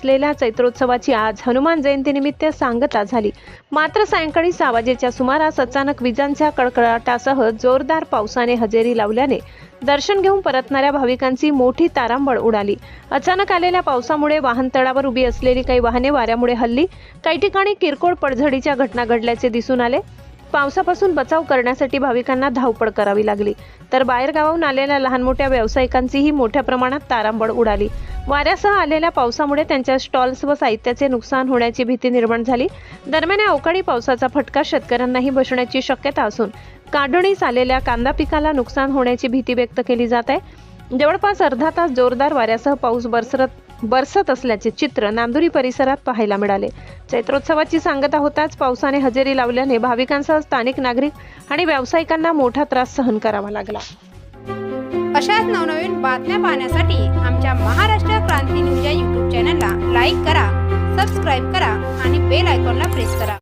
असलेल्या चैत्रोत्सवाची आज हनुमान जयंतीनिमित्त सांगता झाली. मात्र सायंकाळी 6 वाजेच्या सुमारास अचानक विजांच्या कडकडाटासह जोरदार पावसाने हजेरी लावल्याने दर्शन घेऊन परतणाऱ्या भाविकांची मोठी तारांबळ उडाली. अचानक आलेल्या पावसामुळे वाहनतळावर उभी असलेली काही वाहने वाऱ्यामुळे हलली. काही ठिकाणी किरकोळ पडझडीच्या घटना घडल्याचे दिसून आले. पावसापासून बचाव करण्यासाठी भाविकांना धावपळ करावी लागली. तर बाहेरगावाहून आलेल्या लहान मोठ्या व्यावसायिकांचीही मोठ्या प्रमाणात तारांबळ उडाली. वाऱ्यासह आलेल्या पावसामुळे त्यांच्या स्टॉल्स व साहित्याचे नुकसान होण्याची भीती निर्माण झाली. दरम्यान या अवकाळी पावसाचा फटका शेतकऱ्यांनाही बसण्याची शक्यता असून काढणीस आलेल्या कांदा पिकाला नुकसान होण्याची भीती व्यक्त केली जात आहे. जवळपास अर्धा तास जोरदार वाऱ्यासह पाऊस बरसत असल्याचे चित्र नांदुरी परिसरात पाहायला मिळाले. चैत्रोत्सवाची सांगता होताच पावसाने हजेरी लावल्याने भाविकांसह स्थानिक नागरिक आणि व्यावसायिकांना मोठा त्रास सहन करावा लागला. अशाच नवनवीन बातम्या पाहण्यासाठी आमच्या महाराष्ट्र क्रांती न्यूज या YouTube चॅनलला लाईक करा, सबस्क्राईब करा आणि बेल आयकॉनला प्रेस करा.